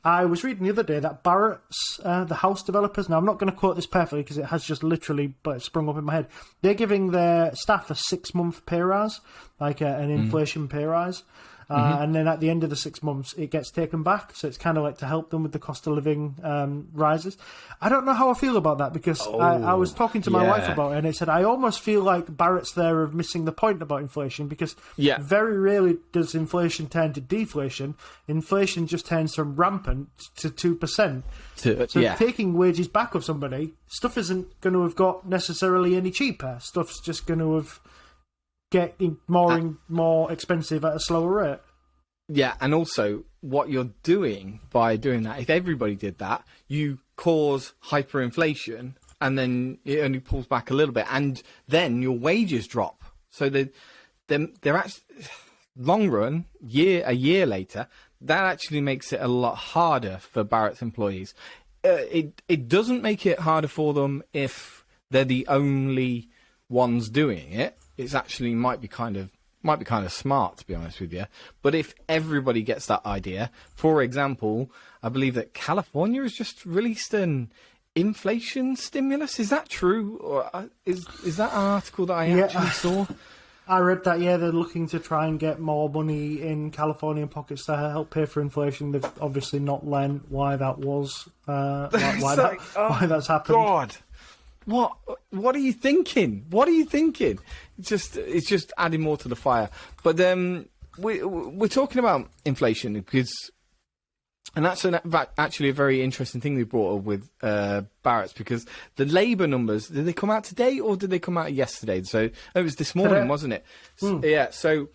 I was reading the other day that Barratts, the house developers, now I'm not going to quote this perfectly because it has just literally sprung up in my head, they're giving their staff a 6-month pay rise, like an inflation pay rise. And then at the end of the 6 months, it gets taken back. So it's kind of like to help them with the cost of living rises. I don't know how I feel about that because I was talking to my wife about it, and it said I almost feel like Barratt's there of missing the point about inflation because very rarely does inflation turn to deflation. Inflation just turns from rampant to 2%. So taking wages back of somebody, stuff isn't going to have got necessarily any cheaper. Stuff's just going to have getting more expensive at a slower rate. Yeah, and also what you're doing by doing that, if everybody did that, you cause hyperinflation, and then it only pulls back a little bit, and then your wages drop. So they're actually long run, a year later, that actually makes it a lot harder for Barratt's employees. It doesn't make it harder for them if they're the only ones doing it. It's actually might be kind of smart, to be honest with you. But if everybody gets that idea, for example, I believe that California has just released an inflation stimulus. Is that true, or is that an article that I actually saw? I read that. Yeah, they're looking to try and get more money in Californian pockets to help pay for inflation. They've obviously not learned why that was, why that's happened. God. What are you thinking? It's just adding more to the fire. But we're talking about inflation because, and that's actually a very interesting thing they brought up with Barratt's, because the labour numbers, did they come out today or did they come out yesterday? So it was this morning, today. Wasn't it? Yeah. So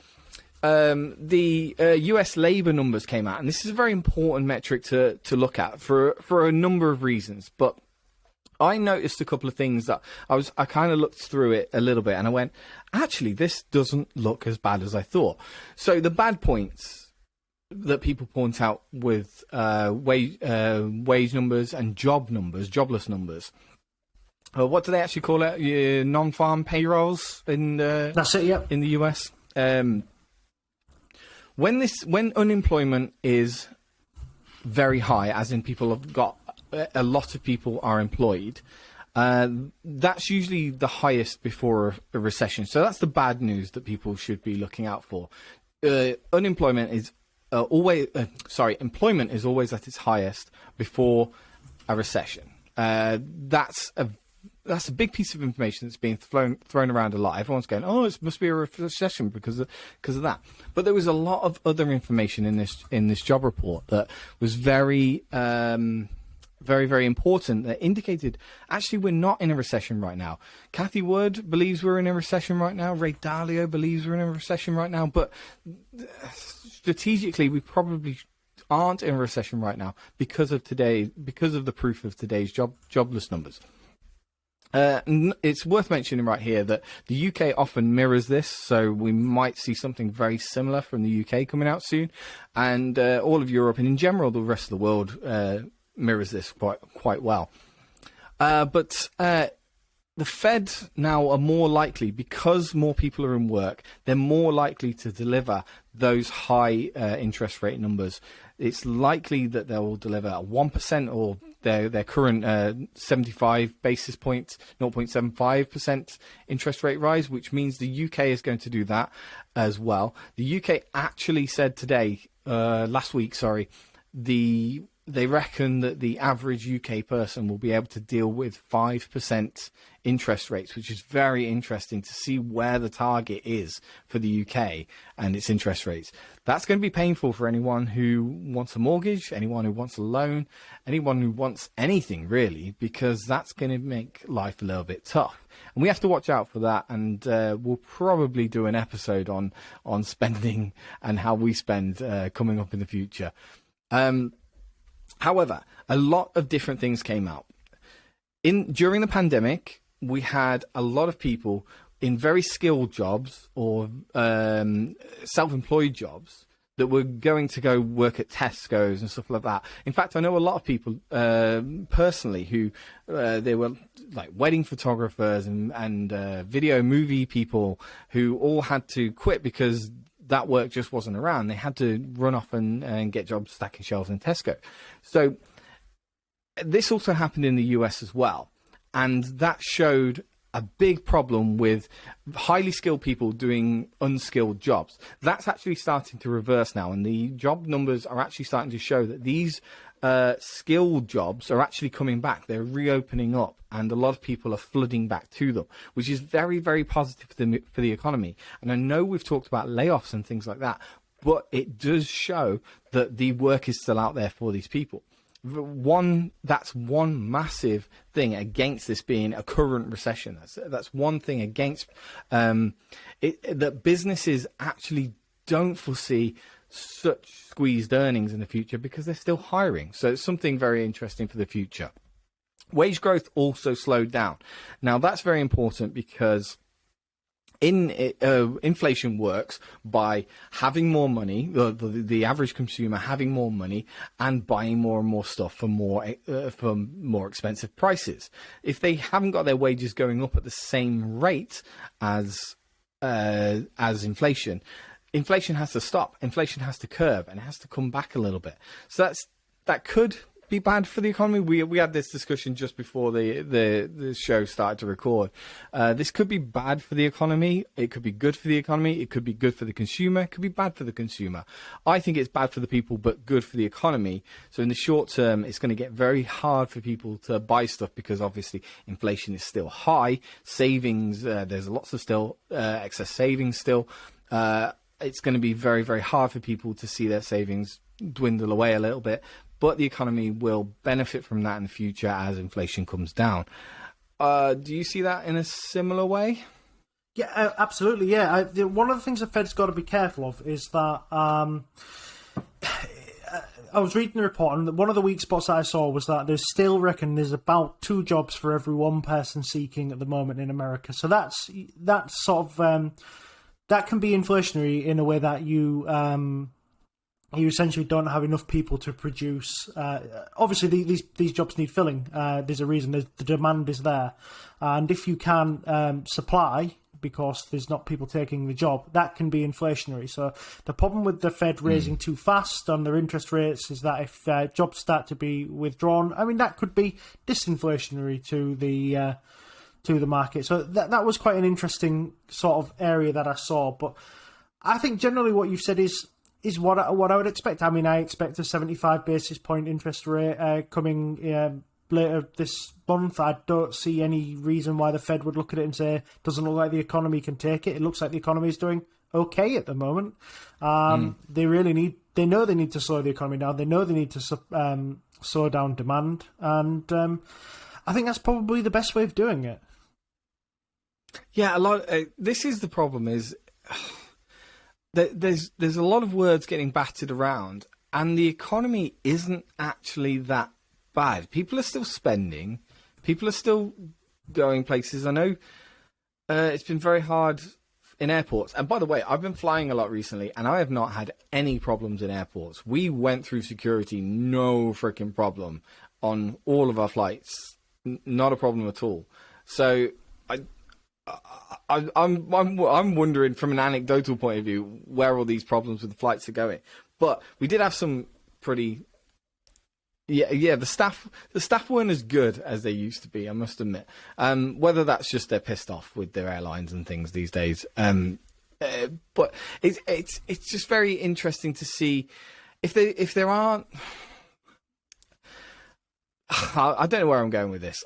the US labour numbers came out, and this is a very important metric to look at for a number of reasons, but I noticed a couple of things that I kind of looked through it a little bit, and I went, actually, this doesn't look as bad as I thought. So the bad points that people point out with wage numbers and jobless numbers. What do they actually call it? Non-farm payrolls in that's it. Yep. In the US. When unemployment is very high, as in people have got a lot of people are employed, that's usually the highest before a recession. So that's the bad news that people should be looking out for. Employment is always at its highest before a recession. That's a big piece of information that's being thrown around a lot. Everyone's going, "Oh, it must be a recession because of that." But there was a lot of other information in this job report that was very, very important, that indicated actually we're not in a recession right now. Kathy Wood believes we're in a recession right now. Ray Dalio believes we're in a recession right now. But strategically, we probably aren't in a recession right now because of the proof of today's jobless numbers. It's worth mentioning right here that the UK often mirrors this, so we might see something very similar from the UK coming out soon, and all of Europe and in general the rest of the world mirrors this quite well. But the Fed now are more likely, because more people are in work, they're more likely to deliver those high interest rate numbers. It's likely that they will deliver a 1% or their current 75 basis points, 0.75% interest rate rise, which means the UK is going to do that as well. The UK actually said last week, they reckon that the average UK person will be able to deal with 5% interest rates, which is very interesting to see where the target is for the UK and its interest rates. That's going to be painful for anyone who wants a mortgage, anyone who wants a loan, anyone who wants anything really, because that's going to make life a little bit tough. And we have to watch out for that, and we'll probably do an episode on spending and how we spend coming up in the future. However, a lot of different things came out. During the pandemic, we had a lot of people in very skilled jobs or self-employed jobs that were going to go work at Tesco's and stuff like that. In fact, I know a lot of people personally who they were like wedding photographers and video movie people who all had to quit because that work just wasn't around. They had to run off and get jobs stacking shelves in Tesco. So this also happened in the US as well. And that showed a big problem with highly skilled people doing unskilled jobs. That's actually starting to reverse now. And the job numbers are actually starting to show that these skilled jobs are actually coming back. They're reopening up, and a lot of people are flooding back to them, which is very, very positive for the economy. And I know we've talked about layoffs and things like that, but it does show that the work is still out there for these people. That's one massive thing against this being a current recession. That's one thing against that businesses actually don't foresee such squeezed earnings in the future because they're still hiring. So it's something very interesting for the future. Wage growth also slowed down. Now that's very important because inflation works by having more money, the average consumer having more money and buying more and more stuff for more expensive prices. If they haven't got their wages going up at the same rate as inflation has to stop. Inflation has to curb, and it has to come back a little bit. So that could be bad for the economy. We had this discussion just before the show started to record. This could be bad for the economy. It could be good for the economy. It could be good for the consumer. It could be bad for the consumer. I think it's bad for the people, but good for the economy. So in the short term, it's going to get very hard for people to buy stuff because obviously inflation is still high. Savings, there's lots of still excess savings still. It's going to be very, very hard for people to see their savings dwindle away a little bit. But the economy will benefit from that in the future as inflation comes down. Do you see that in a similar way? Yeah, absolutely. Yeah, one of the things the Fed's got to be careful of is that I was reading the report, and one of the weak spots I saw was that there's about 2 jobs for every 1 person seeking at the moment in America. So that's sort of that can be inflationary in a way that you essentially don't have enough people to produce. Obviously, these jobs need filling. There's a reason. The demand is there. And if you can supply because there's not people taking the job, that can be inflationary. So the problem with the Fed raising too fast on their interest rates is that if jobs start to be withdrawn, I mean, that could be disinflationary to the market. So that was quite an interesting sort of area that I saw. But I think generally what you've said is what I would expect. I mean, I expect a 75 basis point interest rate coming later this month. I don't see any reason why the Fed would look at it and say, doesn't look like the economy can take it. It looks like the economy is doing okay at the moment. They know they need to slow the economy down. They know they need to slow down demand. And I think that's probably the best way of doing it. Yeah, this is the problem is there's a lot of words getting batted around, and the economy isn't actually that bad. People are still spending. People are still going places. I know it's been very hard in airports. And by the way, I've been flying a lot recently, and I have not had any problems in airports. We went through security, no freaking problem on all of our flights. Not a problem at all. So I'm wondering from an anecdotal point of view where all these problems with the flights are going. But we did have some pretty, the staff weren't as good as they used to be, I must admit. Whether that's just they're pissed off with their airlines and things these days. But it's just very interesting to see if there aren't. I don't know where I'm going with this.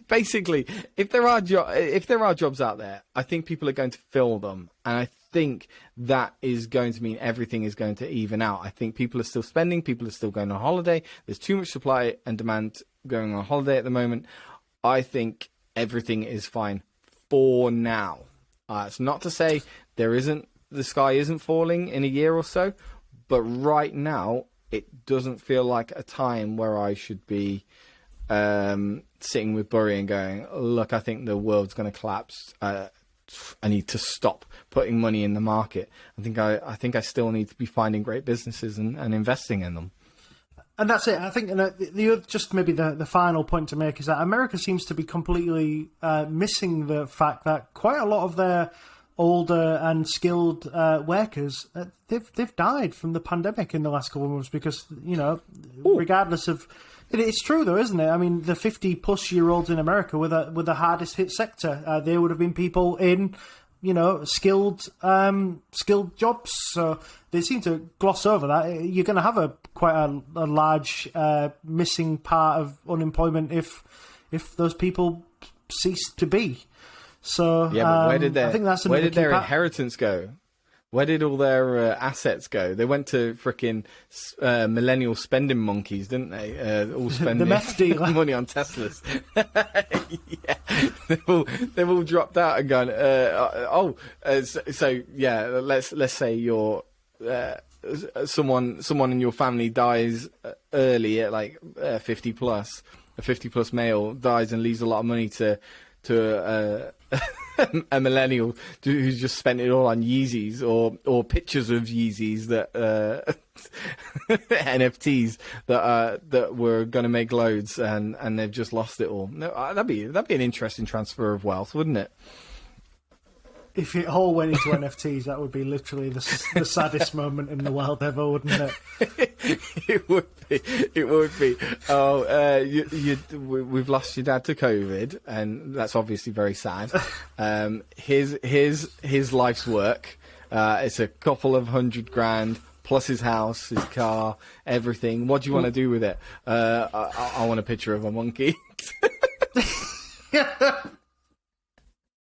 Basically, if there are jobs out there, I think people are going to fill them, and I think that is going to mean everything is going to even out. I think people are still spending, people are still going on holiday. There's too much supply and demand going on holiday at the moment. I think everything is fine for now. It's not to say the sky isn't falling in a year or so, but right now it doesn't feel like a time where I should be sitting with Bury and going, look, I think the world's going to collapse. I need to stop putting money in the market. I think I still need to be finding great businesses and investing in them. And that's it. I think just maybe the final point to make is that America seems to be completely missing the fact that quite a lot of their older and skilled workers, they've died from the pandemic in the last couple of months because, regardless of... It's true, though, isn't it? I mean, the 50-plus-year-olds in America were the hardest-hit sector. They would have been people in, skilled jobs. So they seem to gloss over that. You're going to have quite a large missing part of unemployment if those people cease to be. So yeah, but I think that's where did their inheritance go? Where did all their assets go? They went to frickin' millennial spending monkeys, didn't they? All spending the meth dealer. money on Teslas. Yeah, they've all dropped out and gone. Let's say you're someone in your family dies early at like 50 plus. A 50-plus male dies and leaves a lot of money to a millennial who's just spent it all on Yeezys or pictures of Yeezys that NFTs that were going to make loads and they've just lost it all. No, that'd be an interesting transfer of wealth, wouldn't it? If it all went into NFTs, that would be literally the saddest moment in the world ever, wouldn't it? It would be. Oh, we've lost your dad to COVID, and that's obviously very sad. His life's work. It's a couple of $100,000 plus his house, his car, everything. What do you want to do with it? I want a picture of a monkey.